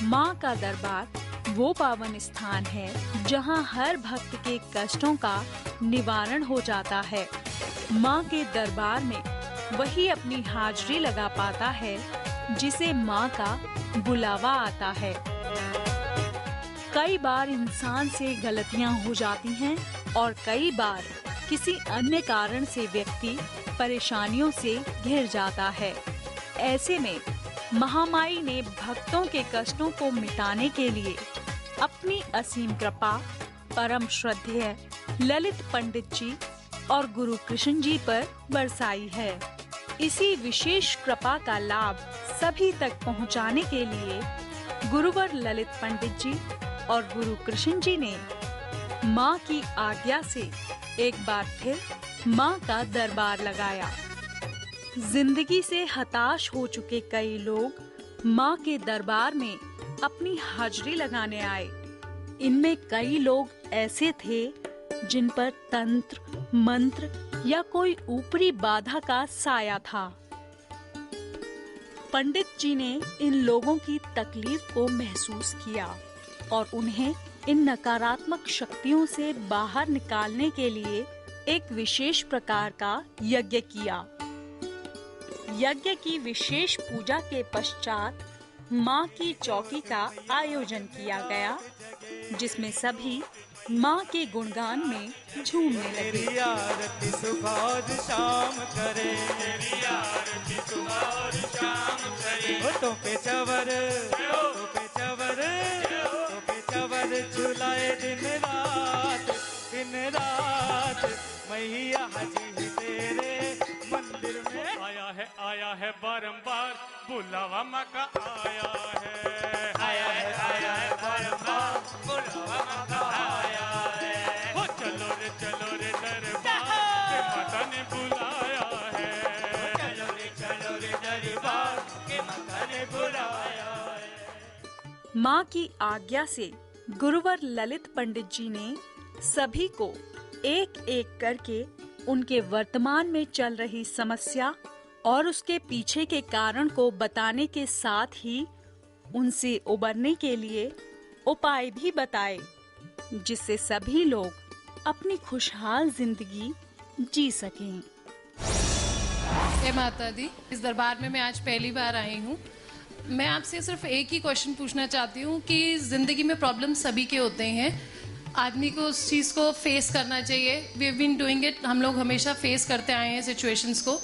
माँ का दरबार वो पावन स्थान है जहाँ हर भक्त के कष्टों का निवारण हो जाता है। माँ के दरबार में वही अपनी हाजिरी लगा पाता है जिसे माँ का बुलावा आता है। कई बार इंसान से गलतियाँ हो जाती हैं और कई बार किसी अन्य कारण से व्यक्ति परेशानियों से घिर जाता है। ऐसे में महामाई ने भक्तों के कष्टों को मिटाने के लिए अपनी असीम कृपा परम श्रद्धेय ललित पंडित जी और गुरु कृष्ण जी पर बरसाई है। इसी विशेष कृपा का लाभ सभी तक पहुंचाने के लिए गुरुवर ललित पंडित जी और गुरु कृष्ण जी ने माँ की आज्ञा से एक बार फिर माँ का दरबार लगाया। जिंदगी से हताश हो चुके कई लोग माँ के दरबार में अपनी हाजिरी लगाने आए। इनमें कई लोग ऐसे थे जिन पर तंत्र, मंत्र या कोई ऊपरी बाधा का साया था। पंडित जी ने इन लोगों की तकलीफ को महसूस किया और उन्हें इन नकारात्मक शक्तियों से बाहर निकालने के लिए एक विशेष प्रकार का यज्ञ किया। यज्ञ की विशेष पूजा के पश्चात माँ की चौकी का आयोजन किया गया, जिसमें सभी माँ के गुणगान में झूमने लगे। तेरी आरती सुबह और शाम करे, तेरी आरती सुबह और शाम करे। होठों पे चवर, होठों पे चवर, होठों पे चवर झुलाए दिन रात मैया हाजी तेरे मंदिर में। आया है बारंबार बुलावा माँ का आया है बारंबार बुलावा माँ का आया है। हो चलो रे दरबार के माता ने बुलाया है। चलो रे दरबार के माता ने बुलाया है। माँ की आज्ञा से गुरुवर ललित पंडित जी ने सभी को एक एक करके उनके वर्तमान में चल रही समस्या और उसके पीछे के कारण को बताने के साथ ही उनसे उबरने के लिए उपाय भी बताए, जिससे सभी लोग अपनी खुशहाल जिंदगी जी सकें। जय माता दी। इस दरबार में मैं आज पहली बार आई हूँ। मैं आपसे सिर्फ एक ही क्वेश्चन पूछना चाहती हूँ कि जिंदगी में प्रॉब्लम सभी के होते हैं, आदमी को उस चीज़ को फेस करना चाहिए। We have been doing it, हम लोग हमेशा फेस करते आए हैं सिचुएशंस को,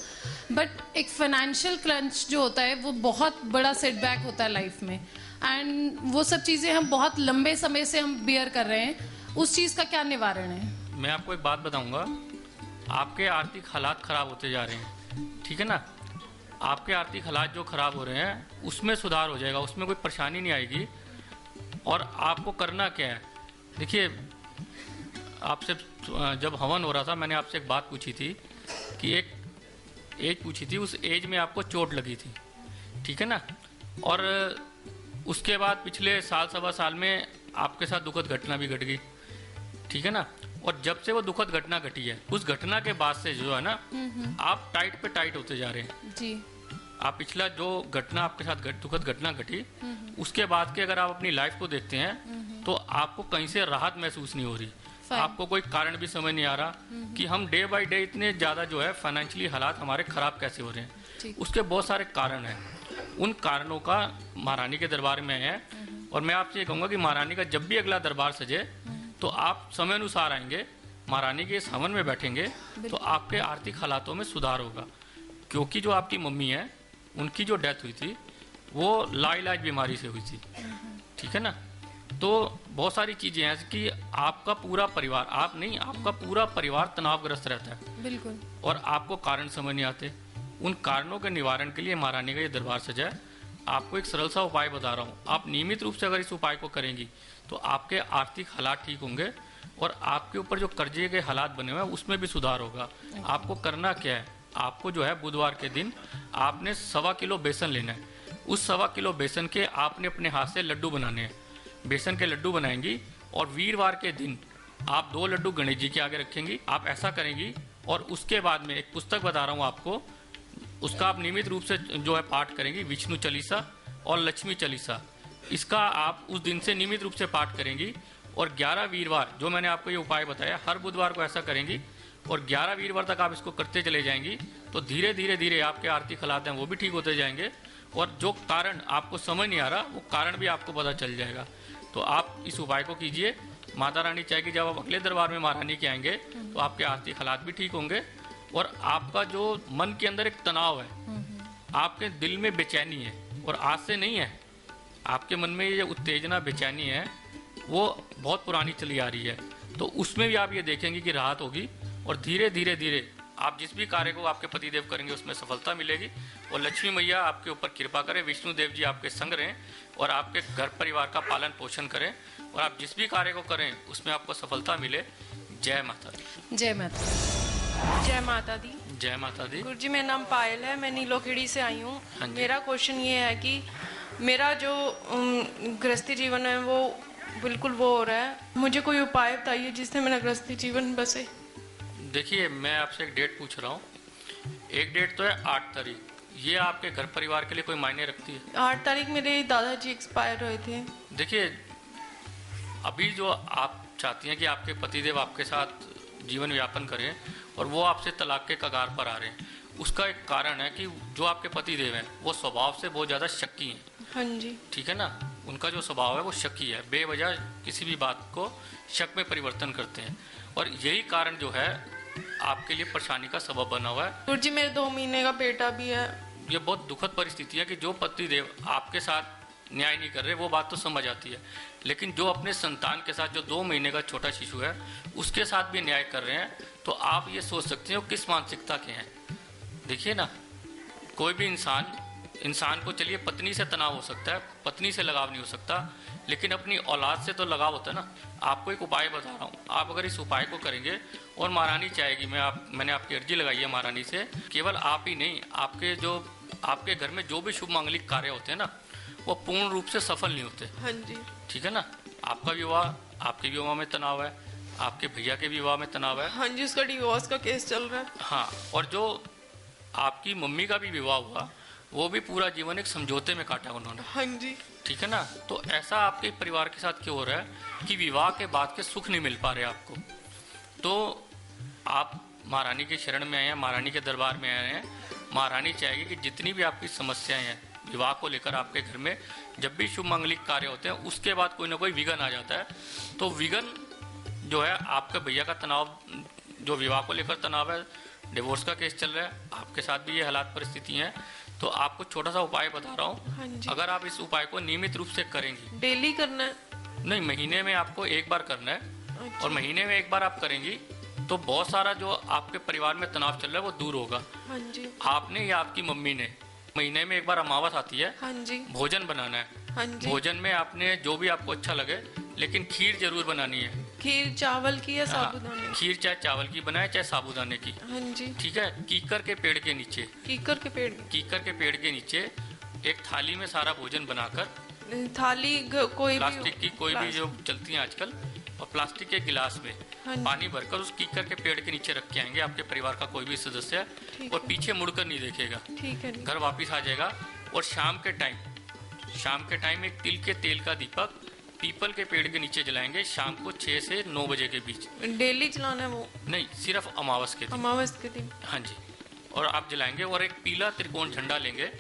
बट एक फाइनेंशियल क्रंच जो होता है वो बहुत बड़ा सेटबैक होता है लाइफ में, एंड वो सब चीज़ें हम बहुत लंबे समय से हम बियर कर रहे हैं। उस चीज़ का क्या निवारण है? मैं आपको एक बात बताऊंगा, आपके आर्थिक हालात ख़राब होते जा रहे हैं, ठीक है ना। आपके आर्थिक हालात जो ख़राब हो रहे हैं उसमें सुधार हो जाएगा, उसमें कोई परेशानी नहीं आएगी। और आपको करना क्या है, देखिए, आपसे जब हवन हो रहा था मैंने आपसे एक बात पूछी थी कि एक एज पूछी थी, उस एज में आपको चोट लगी थी, ठीक है ना। और उसके बाद पिछले साल सवा साल में आपके साथ दुखद घटना भी घट गई, ठीक है ना। और जब से वो दुखद घटना घटी है, उस घटना के बाद से जो है ना, आप टाइट पे टाइट होते जा रहे हैं जी। आप पिछला जो घटना आपके साथ दुखद घटना घटी, उसके बाद के अगर आप अपनी लाइफ को देखते हैं तो आपको कहीं से राहत महसूस नहीं हो रही। आपको कोई कारण भी समझ नहीं आ रहा कि हम डे बाय डे इतने ज़्यादा जो है फाइनेंशियली हालात हमारे ख़राब कैसे हो रहे हैं। उसके बहुत सारे कारण हैं, उन कारणों का महारानी के दरबार में है। और मैं आपसे ये कहूँगा कि महारानी का जब भी अगला दरबार सजे तो आप समय अनुसार आएंगे, महारानी के इस हवन में बैठेंगे तो आपके आर्थिक हालातों में सुधार होगा। क्योंकि जो आपकी मम्मी है उनकी जो डेथ हुई थी वो लाइलाज बीमारी से हुई थी, ठीक है ना। तो बहुत सारी चीज़ें हैं कि आपका पूरा परिवार, आप नहीं, आपका पूरा परिवार तनावग्रस्त रहता है, बिल्कुल। और आपको कारण समझ नहीं आते। उन कारणों के निवारण के लिए महारानी का ये दरबार सजा है। आपको एक सरल सा उपाय बता रहा हूँ, आप नियमित रूप से अगर इस उपाय को करेंगी तो आपके आर्थिक हालात ठीक होंगे और आपके ऊपर जो कर्जे के हालात बने हुए हैं उसमें भी सुधार होगा। आपको करना क्या है, आपको जो है बुधवार के दिन आपने 1.25 किलो बेसन लेना है। उस 1.25 किलो बेसन के आपने अपने हाथ से लड्डू बनाने हैं। बेसन के लड्डू बनाएंगी और वीरवार के दिन आप 2 लड्डू गणेश जी के आगे रखेंगी। आप ऐसा करेंगी और उसके बाद में एक पुस्तक बता रहा हूँ आपको, उसका आप नियमित रूप से जो है पाठ करेंगी, विष्णु चालीसा और लक्ष्मी चालीसा। इसका आप उस दिन से नियमित रूप से पाठ करेंगी और 11 वीरवार जो मैंने आपको ये उपाय बताया, हर बुधवार को ऐसा करेंगी और 11 वीरवार तक आप इसको करते चले जाएंगी तो धीरे धीरे धीरे आपके आर्थिक हालात हैं वो भी ठीक होते जाएंगे और जो कारण आपको समझ नहीं आ रहा वो कारण भी आपको पता चल जाएगा। तो आप इस उपाय को कीजिए। माता रानी चाहेगी जब आप अगले दरबार में महारानी के आएंगे तो आपके आर्थिक हालात भी ठीक होंगे और आपका जो मन के अंदर एक तनाव है, आपके दिल में बेचैनी है और आज से नहीं है, आपके मन में ये उत्तेजना बेचैनी है वो बहुत पुरानी चली आ रही है, तो उसमें भी आप ये देखेंगे कि राहत होगी और धीरे धीरे धीरे आप जिस भी कार्य को आपके पतिदेव करेंगे उसमें सफलता मिलेगी और लक्ष्मी मैया आपके ऊपर कृपा करें, विष्णु देव जी आपके संग रहें और आपके घर परिवार का पालन पोषण करें और आप जिस भी कार्य को करें उसमें आपको सफलता मिले। जय माता दी। जय माता दी। जय माता दी। जय माता दी। गुरुजी मेरा नाम पायल है, मैं नीलोखेड़ी से आई हूँ। हाँ जी। मेरा क्वेश्चन ये है कि मेरा जो गृहस्थी जीवन है वो बिल्कुल वो हो रहा है, मुझे कोई उपाय बताइए जिससे मेरा गृहस्थी जीवन बसे। देखिए मैं आपसे एक डेट पूछ रहा हूँ, एक डेट तो है 8 तारीख, ये आपके घर परिवार के लिए कोई मायने रखती है? 8 तारीख मेरे दादाजी एक्सपायर हुए थे। देखिए अभी जो आप चाहती हैं कि आपके पतिदेव आपके साथ जीवन यापन करें और वो आपसे तलाक के कगार पर आ रहे हैं, उसका एक कारण है कि जो आपके पतिदेव हैं वो स्वभाव से बहुत ज़्यादा शक्की हैं। हाँ जी। ठीक है ना, उनका जो स्वभाव है वो शक्की है, बेवजह किसी भी बात को शक में परिवर्तन करते हैं और यही कारण जो है आपके लिए परेशानी का सबब बना हुआ है। गुरुजी मेरे 2 महीने का बेटा भी है। ये बहुत दुखद परिस्थिति है कि जो पतिदेव आपके साथ न्याय नहीं कर रहे, वो बात तो समझ आती है, लेकिन जो अपने संतान के साथ जो 2 महीने का छोटा शिशु है उसके साथ भी न्याय कर रहे हैं, तो आप ये सोच सकते हो किस मानसिकता के हैं। देखिए ना, कोई भी इंसान को चलिए पत्नी से तनाव हो सकता है, पत्नी से लगाव नहीं हो सकता, लेकिन अपनी औलाद से तो लगाव होता है ना। आपको एक उपाय बता रहा हूँ, आप अगर इस उपाय को करेंगे और महारानी चाहेगी, मैंने आपकी अर्जी लगाई है महारानी से, केवल आप ही नहीं, आपके घर में जो भी शुभ मांगलिक कार्य होते हैं ना वो पूर्ण रूप से सफल नहीं होते। हाँ जी। ठीक है ना, आपका विवाह, आपके विवाह में तनाव है, आपके भैया के विवाह में तनाव है। हाँ जी, उसका डिवोर्स का केस चल रहा है। हाँ, और जो आपकी मम्मी का भी विवाह हुआ वो भी पूरा जीवन एक समझौते में काटा उन्होंने। हाँ जी। ठीक है ना, तो ऐसा आपके परिवार के साथ क्यों हो रहा है कि विवाह के बाद के सुख नहीं मिल पा रहे आपको। तो आप महारानी के शरण में आए हैं, महारानी के दरबार में आए हैं। महारानी चाहेगी कि जितनी भी आपकी समस्याएं हैं विवाह को लेकर, आपके घर में जब भी शुभ मांगलिक कार्य होते हैं उसके बाद कोई ना कोई विघ्न आ जाता है, तो विघ्न जो है आपके भैया का तनाव, जो विवाह को लेकर तनाव है, डिवोर्स का केस चल रहा है, आपके साथ भी ये हालात परिस्थिति हैं, तो आपको छोटा सा उपाय बता रहा हूँ। हाँ जी। अगर आप इस उपाय को नियमित रूप से करेंगी, डेली करना है? नहीं, महीने में आपको एक बार करना है। अच्छा। और महीने में एक बार आप करेंगी तो बहुत सारा जो आपके परिवार में तनाव चल रहा है वो दूर होगा। हाँ जी। आपने या आपकी मम्मी ने महीने में एक बार अमावस आती है, हाँ जी। भोजन बनाना है। हाँ जी। भोजन में आपने जो भी आपको अच्छा लगे, लेकिन खीर जरूर बनानी है। खीर चावल की या साबूदाने की? खीर चाहे चावल की बनाए चाहे साबूदाने की। हाँ जी। ठीक है, कीकर के पेड़ के नीचे, कीकर के पेड़? कीकर के पेड़ के नीचे एक थाली में सारा भोजन बनाकर, थाली कोई प्लास्टिक की कोई भी जो चलती है आजकल, और प्लास्टिक के गिलास में हाँ जी। पानी भरकर उस कीकर के पेड़ के नीचे रख के आएंगे आपके परिवार का कोई भी सदस्य, ठीक और है। पीछे मुड़कर नहीं देखेगा, ठीक है। घर वापस आ जाएगा। और शाम के टाइम एक तिल के तेल का दीपक पीपल के पेड़ के नीचे जलाएंगे, शाम को 6 से 9 बजे के बीच। डेली चलाना है वो? नहीं, सिर्फ अमावस के दिन। अमावस के दिन? हाँ जी, और आप जलाएंगे और एक पीला त्रिकोण झंडा लेंगे।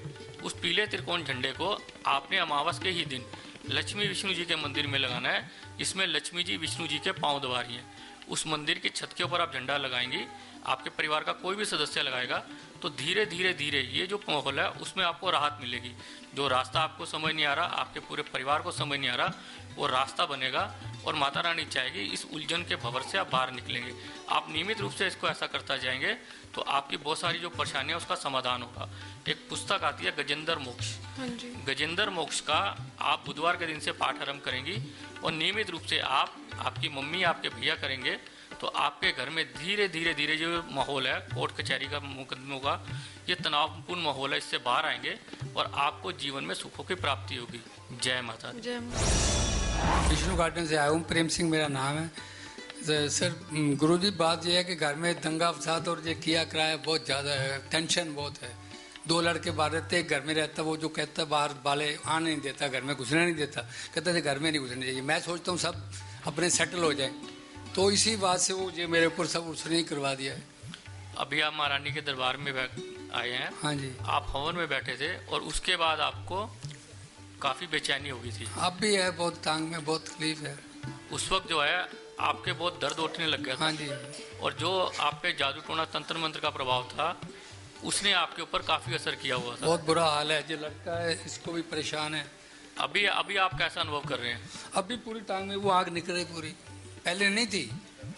उस पीले त्रिकोण झंडे को आपने अमावस के ही दिन लक्ष्मी विष्णु जी के मंदिर में लगाना है। इसमें लक्ष्मी जी विष्णु जी के पांव दबा रही हैं। उस मंदिर की छत के ऊपर आप झंडा लगाएंगी, आपके परिवार का कोई भी सदस्य लगाएगा, तो धीरे धीरे धीरे ये जो माहौल है उसमें आपको राहत मिलेगी। जो रास्ता आपको समझ नहीं आ रहा, आपके पूरे परिवार को समझ नहीं आ रहा, वो रास्ता बनेगा और माता रानी चाहेगी इस उलझन के भंवर से आप बाहर निकलेंगे। आप नियमित रूप से इसको ऐसा करता जाएंगे तो आपकी बहुत सारी जो परेशानियां उसका समाधान होगा। एक पुस्तक आती है गजेंद्र मोक्ष। हाँ जी। गजेंद्र मोक्ष का आप बुधवार के दिन से पाठ आरंभ करेंगी और नियमित रूप से आपकी मम्मी, आपके भैया करेंगे, तो आपके घर में धीरे धीरे धीरे जो माहौल है, कोर्ट कचहरी का, मुकदमों का, ये तनावपूर्ण माहौल है, इससे बाहर आएंगे और आपको जीवन में सुखों की प्राप्ति होगी। जय माता। जय माता। विष्णु गार्डन से आया हूँ, प्रेम सिंह मेरा नाम है। सर गुरुजी, बात यह है कि घर में दंगा फसाद और ये किया कराया बहुत ज़्यादा है, टेंशन बहुत है। 2 लड़के बाहर रहते, एक घर में रहता, वो जो कहता बाहर वाले आने नहीं देता, घर में घुसने नहीं देता, कहता थे घर में नहीं घुसने चाहिए। मैं सोचता हूँ सब अपने सेटल हो जाए, तो इसी बात से वो ये मेरे ऊपर सब उसने ही करवा दिया है। अभी आप महारानी के दरबार में आए हैं। हाँ जी। आप हवन में बैठे थे और उसके बाद आपको काफ़ी बेचैनी हो गई थी। अब भी है, बहुत टांग में बहुत तकलीफ है। उस वक्त जो है आपके बहुत दर्द उठने लग गया था। हाँ जी। और जो आप पे जादू टोना तंत्र मंत्र का प्रभाव था उसने आपके ऊपर काफ़ी असर किया हुआ था। बहुत बुरा हाल है, जो लड़का है इसको भी परेशान है। अभी अभी आप कैसा अनुभव कर रहे हैं? अभी पूरी टांग में वो आग निकल रही पूरी, पहले नहीं थी,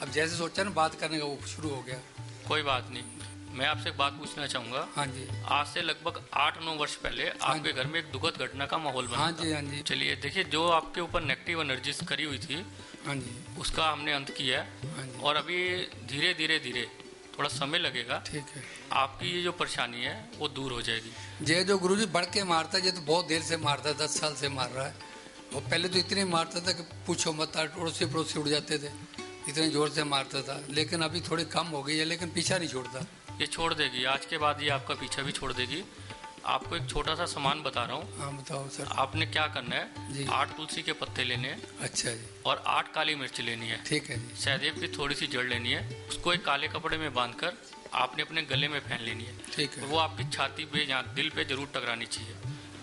अब जैसे सोचा ना बात करने का वो शुरू हो गया। कोई बात नहीं, मैं आपसे एक बात पूछना चाहूँगा। हाँ जी। आज से लगभग 8-9 वर्ष पहले आपके घर में एक दुखद घटना का माहौल बना हाँ था। जी। हाँ जी। चलिए देखिए, जो आपके ऊपर नेगेटिव एनर्जीज करी हुई थी हाँ जी। उसका हमने अंत किया है। हाँ जी। और अभी धीरे धीरे थोड़ा समय लगेगा, ठीक है। आपकी ये जो परेशानी है वो दूर हो जाएगी। ये जो गुरुजी बढ़ के मारता है, ये तो बहुत देर से मारता है, 10 साल से मार रहा है। वो पहले तो इतने मारता था कि पूछो मत, अड़ोसी पड़ोसी उड़ जाते थे, इतने जोर से मारता था। लेकिन अभी थोड़ी कम हो गई है, लेकिन पीछा नहीं छोड़ता। ये छोड़ देगी, आज के बाद ये आपका पीछा भी छोड़ देगी। आपको एक छोटा सा सामान बता रहा हूँ। हाँ बताओ सर। आपने क्या करना है, जी। 8 तुलसी के पत्ते लेने हैं। अच्छा जी। और 8 काली मिर्च लेनी है। ठीक है जी। सहदेव की थोड़ी सी जड़ लेनी है, उसको एक काले कपड़े में बांधकर आपने अपने गले में पहन लेनी है। ठीक है। वो आपकी छाती पे या दिल पे जरूर टकरानी चाहिए,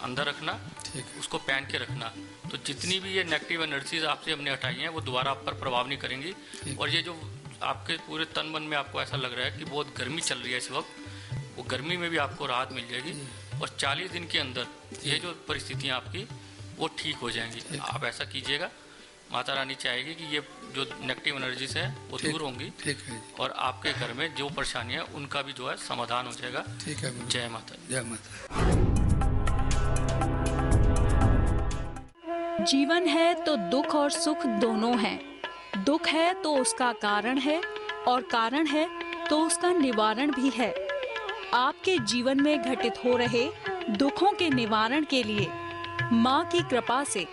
अंदर रखना। ठीक है। उसको पहन के रखना, तो जितनी भी ये नेगेटिव एनर्जीज आपसे हमने हटाई हैं वो दोबारा आप पर प्रभाव नहीं करेंगी। और ये जो आपके पूरे तन मन में आपको ऐसा लग रहा है कि बहुत गर्मी चल रही है इस वक्त, वो गर्मी में भी आपको राहत मिल जाएगी। और 40 दिन के अंदर ये जो परिस्थितियाँ आपकी वो ठीक हो जाएंगी। आप ऐसा कीजिएगा, माता रानी चाहेगी कि ये जो नेगेटिव एनर्जीज है वो दूर होंगी। ठीक है जी। और आपके घर में जो परेशानी है उनका भी जो है समाधान हो जाएगा। ठीक है। जय माता। जय माता। जीवन है तो दुख और सुख दोनों हैं। दुख है तो उसका कारण है और कारण है तो उसका निवारण भी है। आपके जीवन में घटित हो रहे दुखों के निवारण के लिए माँ की कृपा से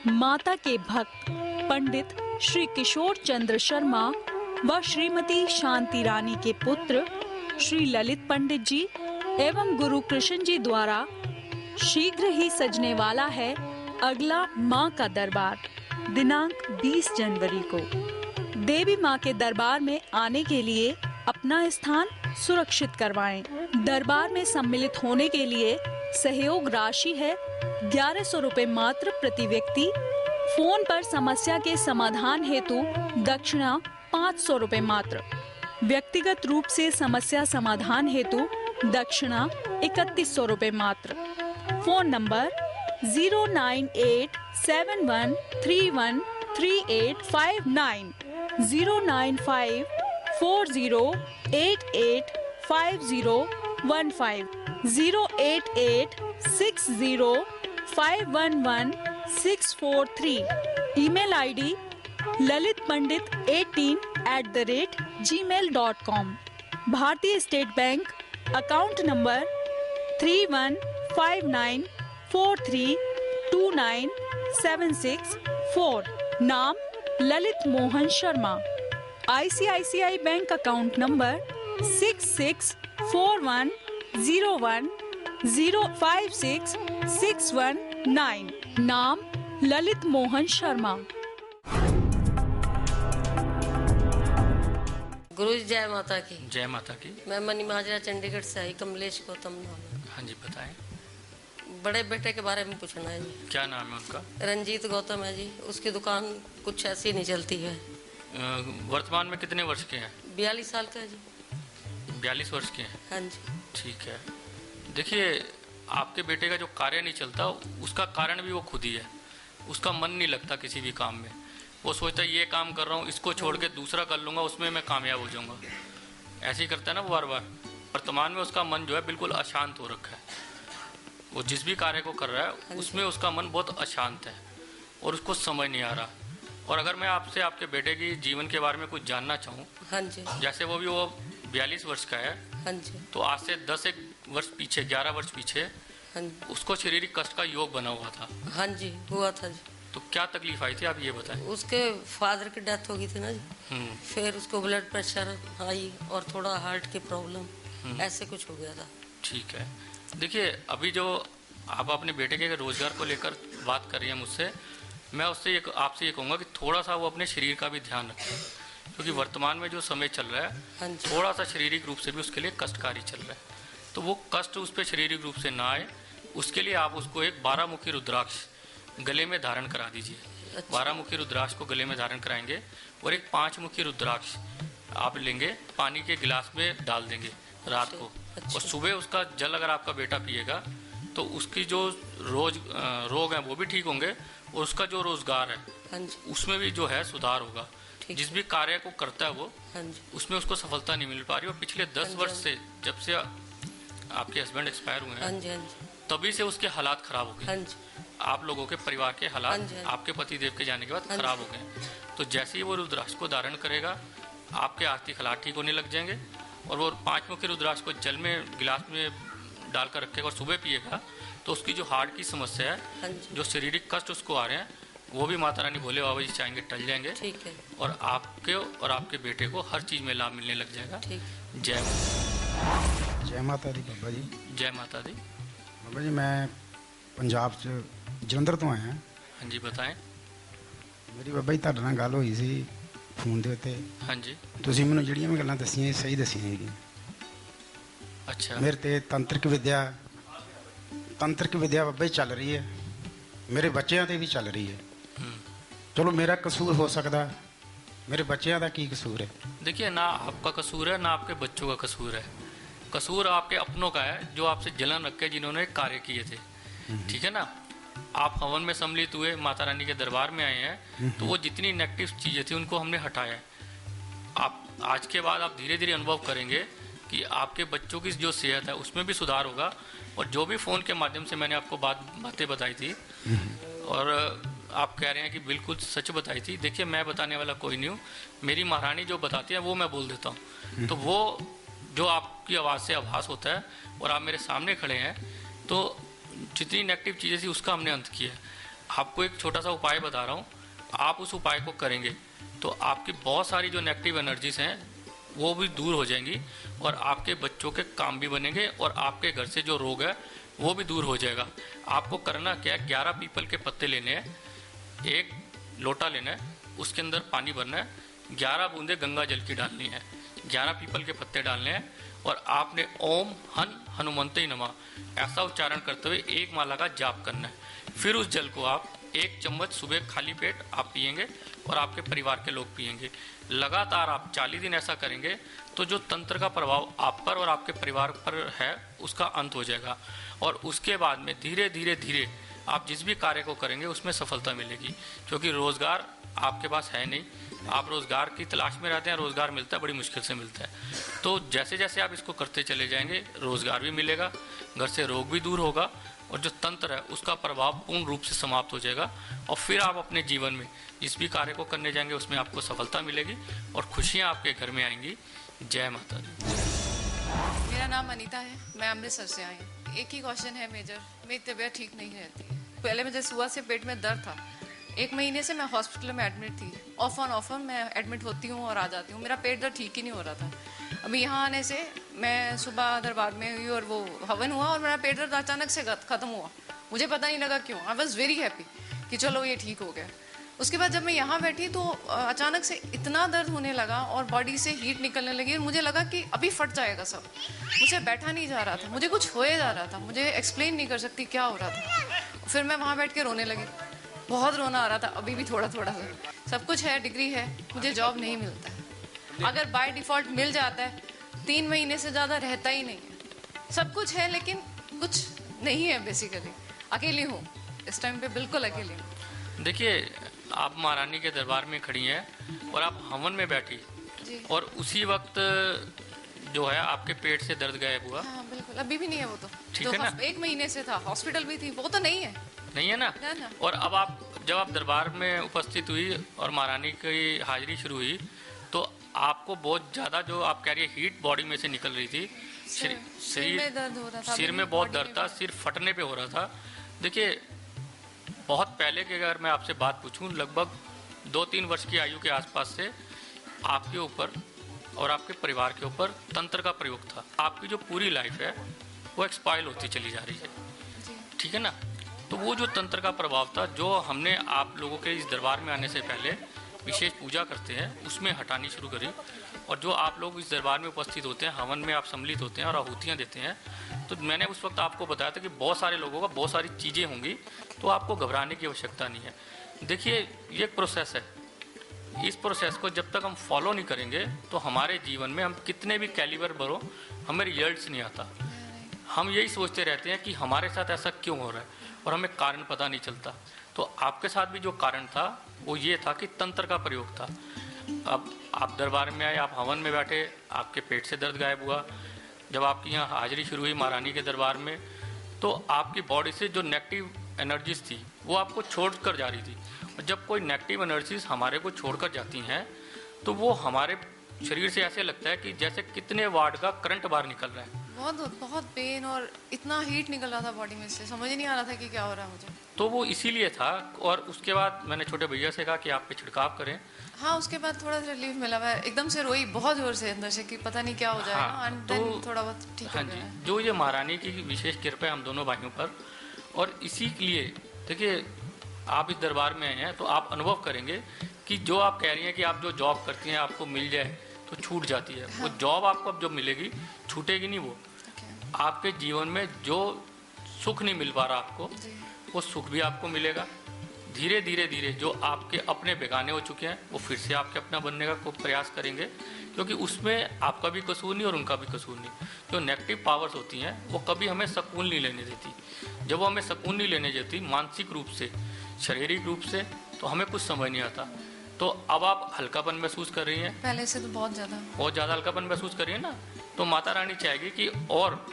माता के भक्त पंडित श्री किशोर चंद्र शर्मा व श्रीमती शांति रानी के पुत्र श्री ललित पंडित जी एवं गुरु कृष्ण जी द्वारा शीघ्र ही सजने वाला है अगला माँ का दरबार। दिनांक 20 जनवरी को देवी माँ के दरबार में आने के लिए अपना स्थान सुरक्षित करवाएं। दरबार में सम्मिलित होने के लिए सहयोग राशि है 1100 रुपए मात्र प्रति व्यक्ति। फोन पर समस्या के समाधान हेतु दक्षिणा 500 रुपए मात्र। व्यक्तिगत रूप से समस्या समाधान हेतु दक्षिणा 3100 रुपए मात्र। Phone number 09871313859 09540885015 08860511643। Email ID lalitpandit18@gmail.com। भारतीय स्टेट बैंक अकाउंट नंबर 3159432976 नाम Lalit Mohan Sharma. ICICI bank account number 664101056619 नाम ललित मोहन शर्मा। गुरु जी जय माता की। जय माता की। मैं मनी महाजरा चंडीगढ़ से आई, कमलेश गौतम नाम है। हाँ जी बताएं। बड़े बेटे के बारे में पूछना है जी। क्या नाम है उनका? रंजीत गौतम है जी। उसकी दुकान कुछ ऐसी नहीं चलती है। वर्तमान में कितने वर्ष के हैं? 42 साल का है जी। 42 वर्ष के हैं। हाँ जी। ठीक है। देखिए, आपके बेटे का जो कार्य नहीं चलता उसका कारण भी वो खुद ही है। उसका मन नहीं लगता किसी भी काम में। वो सोचता है ये काम कर रहा हूँ, इसको छोड़ के दूसरा कर लूँगा, उसमें मैं कामयाब हो जाऊँगा। ऐसे ही करता है ना वो बार बार। वर्तमान में उसका मन जो है बिल्कुल अशांत हो रखा है। वो जिस भी कार्य को कर रहा है उसमें उसका मन बहुत अशांत है और उसको समझ नहीं आ रहा। और अगर मैं आपसे आपके बेटे की जीवन के बारे में कुछ जानना चाहूँ, हाँ जी। जैसे वो 42 वर्ष का है, हाँ जी। तो आज से 10 वर्ष पीछे, 11 वर्ष पीछे हाँ जी। उसको शारीरिक कष्ट का योग बना हुआ था। हाँ जी हुआ था जी। तो क्या तकलीफ आई थी, आप ये बताएं। उसके फादर की डेथ हो गई थी ना जी। फिर उसको ब्लड प्रेशर आई और थोड़ा हार्ट की प्रॉब्लम, ऐसे कुछ हो गया था। ठीक है। देखिए, अभी जो आप अपने बेटे के रोजगार को लेकर बात कर रही हैं मुझसे, मैं उससे आपसे ये कहूँगा कि थोड़ा सा वो अपने शरीर का भी ध्यान रखें, क्योंकि वर्तमान में जो समय चल रहा हाँ है जी। थोड़ा सा शारीरिक रूप से भी उसके लिए कष्टकारी चल रहा है, तो वो कष्ट उस पर शारीरिक रूप से ना आए, उसके लिए आप उसको एक 12-मुखी रुद्राक्ष गले में धारण करा दीजिए। 12-मुखी रुद्राक्ष को गले में धारण कराएंगे और एक 5-मुखी रुद्राक्ष आप लेंगे, पानी के गिलास में डाल देंगे रात को, और सुबह उसका जल अगर आपका बेटा पिएगा तो उसकी जो रोग हैं वो भी ठीक होंगे, और उसका जो रोजगार है हाँ जी। उसमें भी जो है सुधार होगा। जिस भी कार्य को करता है वो, हाँ जी। उसमें उसको सफलता नहीं मिल पा रही, और पिछले 10 वर्ष से जब से आपके हस्बैंड एक्सपायर हुए हाँ हैं जी। हाँ जी। तभी से उसके हालात खराब हो हाँ गए। जी। आप लोगों के परिवार के हालात हाँ जी, हाँ जी। आपके पति देव के जाने के बाद हाँ खराब हो गए। तो जैसे ही वो रुद्राक्ष को धारण करेगा, आपके आर्थिक हालात ठीक होने लग जाएंगे, और वो 5-मुखी रुद्राक्ष को जल में गिलास में डालकर रखेगा और सुबह पिएगा, तो उसकी जो हार्ट की समस्या है, हाँ जी। जो शारीरिक कष्ट उसको आ रहे हैं, वो भी माता रानी भोले बाबा जी चाहेंगे टल जाएंगे, ठीक है। और आपके और आपके बेटे को हर चीज़ में लाभ मिलने लग जाएगा। ठीक। जय माता दी बाबा जी। जय माता दी। बाबा जी मैं पंजाब च जलंधर तो आया। हाँ जी, बताएं। मेरी बाबा जी ਤੁਹਾਡੇ ਨਾਲ ਗੱਲ ਹੋਈ ਸੀ ਫੋਨ ਦੇ ਉੱਤੇ। हाँ जी। ਤੁਸੀਂ ਮੈਨੂੰ ਜਿਹੜੀਆਂ ਵੀ ਗੱਲਾਂ ਦੱਸੀਆਂ ਇਹ ਸਹੀ ਦੱਸੀਆਂ ਹੈਗੀਆਂ। अच्छा। ਮੇਰੇ ਤੇ ਤੰਤਰਿਕ ਵਿਦਿਆ ਬਾਬਾ ਜੀ ਚੱਲ ਰਹੀ ਹੈ, ਮੇਰੇ ਬੱਚਿਆਂ ਤੇ ਵੀ ਚੱਲ ਰਹੀ ਹੈ। ਚਲੋ ਮੇਰਾ ਕਸੂਰ ਹੋ ਸਕਦਾ, मेरे बच्चों का की कसूर है? देखिए, ना आपका कसूर है ना आपके बच्चों का कसूर है, कसूर आपके अपनों का है जो आपसे जलन रख के जिन्होंने कार्य किए थे। ठीक है ना, आप हवन में सम्मिलित हुए, माता रानी के दरबार में आए हैं, तो वो जितनी नेगेटिव चीज़ें थी उनको हमने हटाया है। आप आज के बाद आप धीरे धीरे अनुभव करेंगे कि आपके बच्चों की जो सेहत है उसमें भी सुधार होगा। और जो भी फ़ोन के माध्यम से मैंने आपको बातें बताई थी और आप कह रहे हैं कि बिल्कुल सच बताई थी, देखिए मैं बताने वाला कोई नहीं हूँ, मेरी महारानी जो बताती है वो मैं बोल देता हूँ। तो वो जो आपकी आवाज़ से आभास होता है और आप मेरे सामने खड़े हैं, तो जितनी नेगेटिव चीज़ें थी उसका हमने अंत किया है। आपको एक छोटा सा उपाय बता रहा हूँ, आप उस उपाय को करेंगे तो आपकी बहुत सारी जो नेगेटिव एनर्जीज हैं वो भी दूर हो जाएंगी, और आपके बच्चों के काम भी बनेंगे, और आपके घर से जो रोग है वो भी दूर हो जाएगा। आपको करना क्या है, 11 पीपल के पत्ते लेने हैं, एक लोटा लेना है, उसके अंदर पानी भरना है, 11 बूंदे गंगा जल की डालनी है, 11 पीपल के पत्ते डालने हैं, और आपने ओम हनुमंते नमः ऐसा उच्चारण करते हुए एक माला का जाप करना है। फिर उस जल को आप 1 चम्मच सुबह खाली पेट आप पिएंगे और आपके परिवार के लोग पिएंगे। लगातार आप 40 दिन ऐसा करेंगे तो जो तंत्र का प्रभाव आप पर और आपके परिवार पर है उसका अंत हो जाएगा, और उसके बाद में धीरे धीरे धीरे आप जिस भी कार्य को करेंगे उसमें सफलता मिलेगी। क्योंकि रोज़गार आपके पास है नहीं, आप रोज़गार की तलाश में रहते हैं, रोज़गार मिलता है बड़ी मुश्किल से मिलता है। तो जैसे जैसे आप इसको करते चले जाएंगे रोज़गार भी मिलेगा, घर से रोग भी दूर होगा, और जो तंत्र है उसका प्रभाव पूर्ण रूप से समाप्त हो जाएगा, और फिर आप अपने जीवन में जिस भी कार्य को करने जाएंगे उसमें आपको सफलता मिलेगी और खुशियाँ आपके घर में आएंगी। जय माता दी। मेरा नाम अनीता है, मैं अमृतसर से आई हूँ। एक ही क्वेश्चन है मेजर, मेरी तबीयत ठीक नहीं रहती है। पहले मुझे सुबह से पेट में दर्द था, 1 महीने से मैं हॉस्पिटल में एडमिट थी। ऑफ ऑन मैं एडमिट होती हूँ और आ जाती हूँ, मेरा पेट दर्द ठीक ही नहीं हो रहा था। अभी यहाँ आने से मैं सुबह दरबार में हुई और वो हवन हुआ और मेरा पेट दर्द अचानक से ख़त्म हुआ, मुझे पता नहीं लगा क्यों। आई वॉज वेरी हैप्पी कि चलो ये ठीक हो गया। उसके बाद जब मैं यहाँ बैठी तो अचानक से इतना दर्द होने लगा और बॉडी से हीट निकलने लगी, और मुझे लगा कि अभी फट जाएगा सब। मुझे बैठा नहीं जा रहा था, मुझे कुछ होए जा रहा था, मुझे एक्सप्लेन नहीं कर सकती क्या हो रहा था। फिर मैं वहाँ बैठ के रोने लगी, बहुत रोना आ रहा था, अभी भी थोड़ा थोड़ा सा। सब कुछ है, डिग्री है, मुझे जॉब नहीं मिलता है। अगर बाय डिफ़ॉल्ट मिल जाता है 3 महीने से ज़्यादा रहता ही नहीं है। सब कुछ है लेकिन कुछ नहीं है, बेसिकली अकेली हूँ इस टाइम पे, बिल्कुल अकेली हूँ। देखिए, आप महारानी के दरबार में खड़ी हैं और आप हवन में बैठी, और उसी वक्त जो है आपके पेट से दर्द गायब हुआ। हाँ बिल्कुल, अभी भी नहीं है वो तो, ठीक है ना? 1 महीने से था, हॉस्पिटल भी थी, वो तो नहीं है। नहीं है ना? ना। और अब आप जब आप दरबार में उपस्थित हुई और महारानी की हाजिरी शुरू हुई तो आपको बहुत ज़्यादा जो आप कह रही है हीट बॉडी में से निकल रही थी, सिर में दर्द हो रहा था, सिर में बहुत दर्द था, सिर फटने पे हो रहा था। देखिए, बहुत पहले की अगर मैं आपसे बात पूछूं, लगभग 2-3 वर्ष की आयु के आसपास से आपके ऊपर और आपके परिवार के ऊपर तंत्र का प्रयोग था। आपकी जो पूरी लाइफ है वो एक्सपाइल होती चली जा रही है, ठीक है ना। तो वो जो तंत्र का प्रभाव था, जो हमने आप लोगों के इस दरबार में आने से पहले विशेष पूजा करते हैं उसमें हटानी शुरू करी, और जो आप लोग इस दरबार में उपस्थित होते हैं, हवन में आप सम्मिलित होते हैं और आहुतियाँ देते हैं, तो मैंने उस वक्त आपको बताया था कि बहुत सारे लोगों का बहुत सारी चीज़ें होंगी, तो आपको घबराने की आवश्यकता नहीं है। देखिए, ये एक प्रोसेस है, इस प्रोसेस को जब तक हम फॉलो नहीं करेंगे तो हमारे जीवन में हम कितने भी कैलिबर बढ़ो, हमें रिजल्ट्स नहीं आता। हम यही सोचते रहते हैं कि हमारे साथ ऐसा क्यों हो रहा है, और हमें कारण पता नहीं चलता। तो आपके साथ भी जो कारण था वो ये था कि तंत्र का प्रयोग था। अब आप दरबार में आए, आप हवन में बैठे, आपके पेट से दर्द गायब हुआ। जब आपकी यहाँ हाजिरी शुरू हुई महारानी के दरबार में, तो आपकी बॉडी से जो नेगेटिव एनर्जीज थी वो आपको छोड़ कर जा रही थी। और जब कोई नेगेटिव एनर्जीज हमारे को छोड़ कर जाती हैं तो वो हमारे शरीर से ऐसे लगता है कि जैसे कितने वाट का करंट बाहर निकल रहा है। बहुत बहुत पेन और इतना हीट निकल रहा था बॉडी में से, समझ ही नहीं आ रहा था कि क्या हो रहा है मुझे। तो वो इसीलिए था। और उसके बाद मैंने छोटे भैया से कहा कि आप पे छिड़काव करें। हाँ, उसके बाद थोड़ा सा रिलीफ मिला। मैं एकदम से रोई बहुत जोर से अंदर से कि पता नहीं क्या हो जाएगा। हाँ, तो थोड़ा बहुत ठीक हाँ हो जी, गया। जो ये महारानी की विशेष कृपा है हम दोनों भाइयों पर, और इसी के लिए देखिए आप इस दरबार में आए हैं तो आप अनुभव करेंगे कि जो आप कह रही हैं कि आप जो जॉब करती हैं आपको मिल जाए तो छूट जाती है। वो जॉब आपको अब जो मिलेगी छूटेगी नहीं। वो आपके जीवन में जो सुख नहीं मिल पा रहा आपको, वो सुख भी आपको मिलेगा। धीरे धीरे धीरे जो आपके अपने बेगाने हो चुके हैं वो फिर से आपके अपना बनने का प्रयास करेंगे, क्योंकि उसमें आपका भी कसूर नहीं और उनका भी कसूर नहीं। जो नेगेटिव पावर्स होती हैं वो कभी हमें सुकून नहीं लेने देती। जब वो हमें सुकून नहीं लेने देती मानसिक रूप से, शारीरिक रूप से, तो हमें कुछ समझ नहीं आता। तो अब आप हल्कापन महसूस कर रही हैं, पहले से तो बहुत ज़्यादा हल्कापन महसूस कर रही हैं ना। तो माता रानी चाहेगी कि और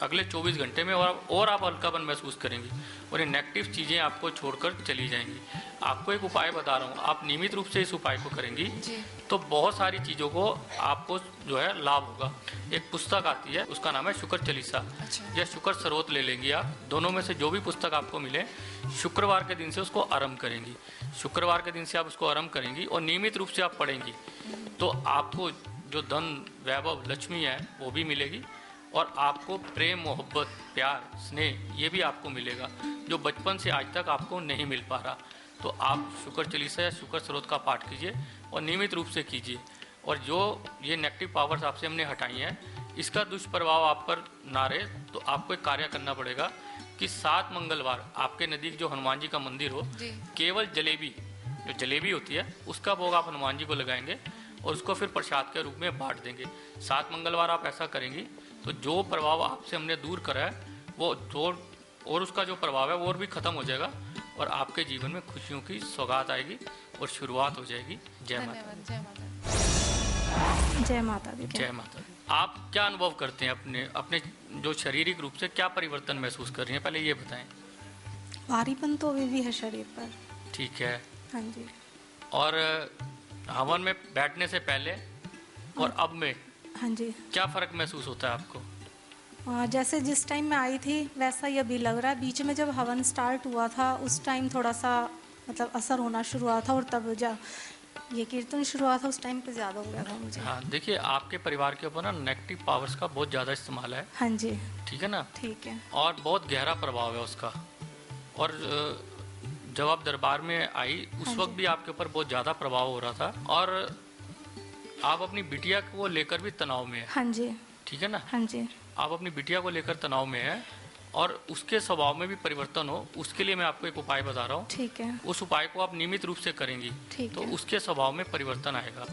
अगले 24 घंटे में और आप हल्कापन महसूस करेंगी और ये नेगेटिव चीज़ें आपको छोड़कर चली जाएंगी। आपको एक उपाय बता रहा हूँ, आप नियमित रूप से इस उपाय को करेंगी तो बहुत सारी चीज़ों को आपको जो है लाभ होगा। एक पुस्तक आती है, उसका नाम है शुक्र चालीसा या शुक्र स्रोत ले लेंगी आप। दोनों में से जो भी पुस्तक आपको मिले, शुक्रवार के दिन से उसको आरंभ करेंगी। शुक्रवार के दिन से आप उसको आरंभ करेंगी और नियमित रूप से आप पढ़ेंगी तो आपको जो धन, वैभव, लक्ष्मी है वो भी मिलेगी, और आपको प्रेम, मोहब्बत, प्यार, स्नेह ये भी आपको मिलेगा जो बचपन से आज तक आपको नहीं मिल पा रहा। तो आप शुक्र चालीसा या शुक्र स्रोत का पाठ कीजिए और नियमित रूप से कीजिए। और जो ये नेगेटिव पावर्स आपसे हमने हटाई हैं, इसका दुष्प्रभाव आप पर ना रहे तो आपको एक कार्य करना पड़ेगा कि 7 मंगलवार आपके नज़दीक जो हनुमान जी का मंदिर हो, केवल जलेबी, जो जलेबी होती है उसका भोग आप हनुमान जी को लगाएंगे और उसको फिर प्रसाद के रूप में बांट देंगे। 7 मंगलवार आप ऐसा करेंगी तो जो प्रभाव आपसे हमने दूर करा है वो और उसका जो प्रभाव है वो और भी खत्म हो जाएगा और आपके जीवन में खुशियों की सौगात आएगी और शुरुआत हो जाएगी। जय माता दी। जय माता दी। जय माता दी। आप क्या अनुभव करते हैं अपने जो शारीरिक रूप से क्या परिवर्तन महसूस कर रही हैं, पहले ये बताएं। भारीपन तो अभी भी है शरीर पर। ठीक है। हाँ जी। और हवन में बैठने से पहले और अब में हाँ जी क्या फर्क महसूस होता है आपको? जैसे जिस टाइम मैं आई थी वैसा ही अभी लग रहा है। बीच में जब हवन स्टार्ट हुआ था उस टाइम थोड़ा सा मतलब असर होना शुरू हुआ था, और तब जब ये कीर्तन शुरू हुआ था उस टाइम पे ज़्यादा हो गया था मुझे। हाँ, देखिए आपके परिवार के ऊपर ना नेगेटिव पावर्स का बहुत ज़्यादा इस्तेमाल है। हाँ जी। ठीक है ना? ठीक है। और बहुत गहरा प्रभाव है उसका। और जब आप दरबार में आई उस वक्त भी आपके ऊपर बहुत ज़्यादा प्रभाव हो रहा था, और आप अपनी बिटिया को लेकर भी तनाव में है। हाँ जी। ठीक है ना? हाँ जी। आप अपनी बिटिया को लेकर तनाव में है और उसके स्वभाव में भी परिवर्तन हो, उसके लिए मैं आपको एक उपाय बता रहा हूँ। ठीक है। उस उपाय को आप नियमित रूप से करेंगी तो उसके स्वभाव में परिवर्तन आएगा।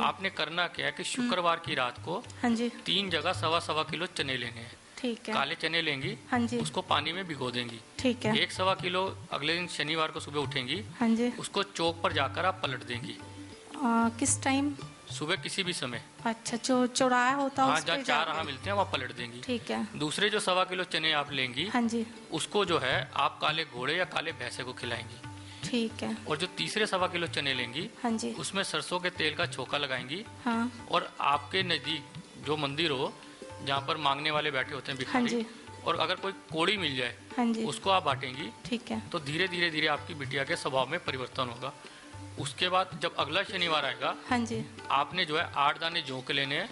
आपने करना क्या है कि शुक्रवार की रात को 3 जगह 1.25 किलो चने लेने हैं। ठीक है। काले चने लेंगी। हाँ जी। उसको पानी में भिगो देंगी। ठीक है। 1.25 किलो अगले दिन शनिवार को सुबह उठेंगी। हाँ जी। उसको चौक पर जाकर आप पलट देंगी। किस टाइम? सुबह किसी भी समय। अच्छा, चौराहा होता है? हाँ, जहाँ 4 राह मिलते हैं वहाँ पलट देंगी। ठीक है। दूसरे जो 1.25 किलो चने आप लेंगी, हाँ जी, उसको जो है आप काले घोड़े या काले भैंसे को खिलाएंगी। ठीक है। और जो तीसरे 1.25 किलो चने लेंगी, हाँ जी, उसमें सरसों के तेल का छोका लगाएंगी। हाँ। और आपके नज़दीक जो मंदिर हो जहाँ पर मांगने वाले बैठे होते हैं भिखारी, हाँ जी, और अगर कोई कोड़ी मिल जाए, हाँ जी, उसको आप बांटेंगी। ठीक है। तो धीरे धीरे धीरे आपकी बिटिया के स्वभाव में परिवर्तन होगा। उसके बाद जब अगला शनिवार आएगा, हाँ जी, आपने जो है 8 दाने जौ के लेने हैं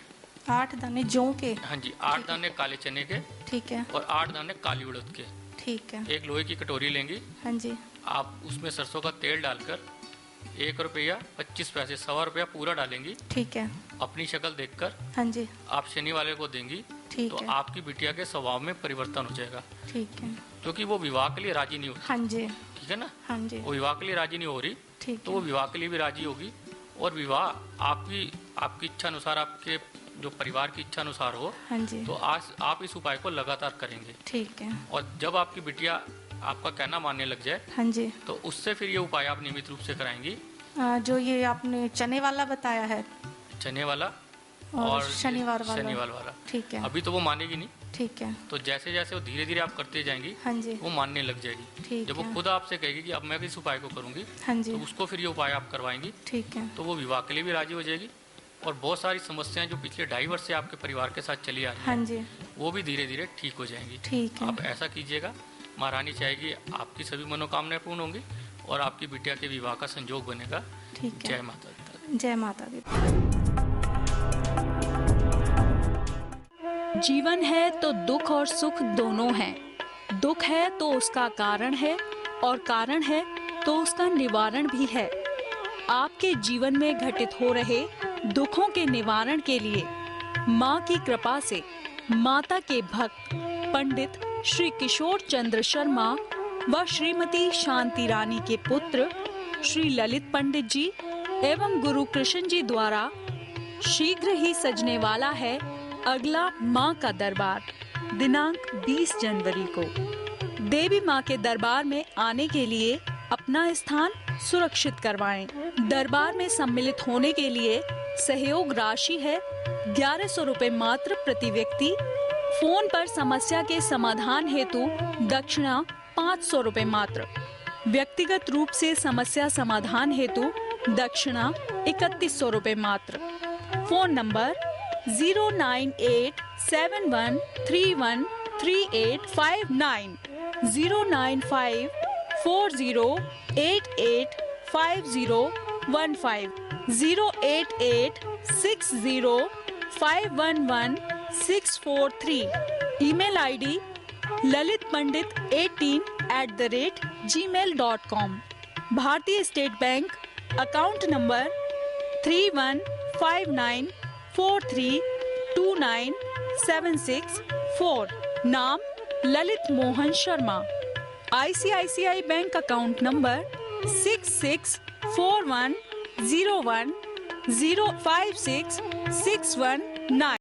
8 दाने जौ के। हाँ जी, 8 दाने काले चने के। ठीक है। और 8 दाने काली उड़द के। ठीक है। एक लोहे की कटोरी लेंगी। हाँ जी। आप उसमें सरसों का तेल डालकर 1 रुपया 25 पैसे, 1.25 रुपया पूरा डालेंगी। ठीक है। अपनी शक्ल देखकर हाँ जी। आप शनि वाले को देंगी। ठीक तो है। आपकी बिटिया के स्वभाव में परिवर्तन हो जाएगा। ठीक है। क्योंकि वो विवाह के लिए राजी नहीं होती। हाँ जी। ठीक है ना। हाँ जी। वो विवाह के लिए राजी नहीं हो रही, ठीक तो वो विवाह के लिए भी राजी होगी। और विवाह आपकी इच्छा अनुसार, आपके जो परिवार की इच्छा अनुसार हो। हाँ जी। तो आज आप इस उपाय को लगातार करेंगे। ठीक है। और जब आपकी बिटिया आपका कहना मानने लग जाए, हाँ जी, तो उससे फिर ये उपाय आप नियमित रूप से कराएंगी। जो ये आपने चने वाला बताया है, चने वाला और शनिवार वाला। ठीक है। अभी तो वो मानेगी नहीं। ठीक है। तो जैसे जैसे वो धीरे धीरे आप करते जाएंगी, हाँ जी, वो मानने लग जाएगी। ठीक जब वो है। खुद आपसे कहेगी कि अब मैं इस उपाय को करूंगी, हाँ जी, तो उसको फिर ये उपाय आप करवाएंगी। ठीक है। तो वो विवाह के लिए भी राजी हो जाएगी। और बहुत सारी समस्याएं जो पिछले 2.5 वर्ष से आपके परिवार के साथ चली आ रही हाँ हैं, जी, वो भी धीरे धीरे ठीक हो जाएंगी। ठीक है। आप ऐसा कीजिएगा, महारानी चाहेगी आपकी सभी मनोकामनाएं पूर्ण होंगी और आपकी बिटिया के विवाह का संजोग बनेगा। ठीक है। जय माता दी। जय माता दी। जीवन है तो दुख और सुख दोनों हैं। दुख है तो उसका कारण है और कारण है तो उसका निवारण भी है। आपके जीवन में घटित हो रहे दुखों के निवारण के लिए माँ की कृपा से माता के भक्त पंडित श्री किशोर चंद्र शर्मा व श्रीमती शांति रानी के पुत्र श्री ललित पंडित जी एवं गुरु कृष्ण जी द्वारा शीघ्र ही सजने वाला है अगला माँ का दरबार, दिनांक 20 जनवरी को। देवी माँ के दरबार में आने के लिए अपना स्थान सुरक्षित करवाएं। दरबार में सम्मिलित होने के लिए सहयोग राशि है 1100 रुपए मात्र प्रति व्यक्ति। फोन पर समस्या के समाधान हेतु दक्षिणा 500 रुपए मात्र। व्यक्तिगत रूप से समस्या समाधान हेतु दक्षिणा 3100 रुपए मात्र। Phone number 09871313859, 09540885015, 08860511643। Email ID lalitpandit18@gmail.com। भारतीय स्टेट बैंक अकाउंट नंबर 3159432976 नाम Lalit Mohan Sharma. ICICI bank account number 664101056619।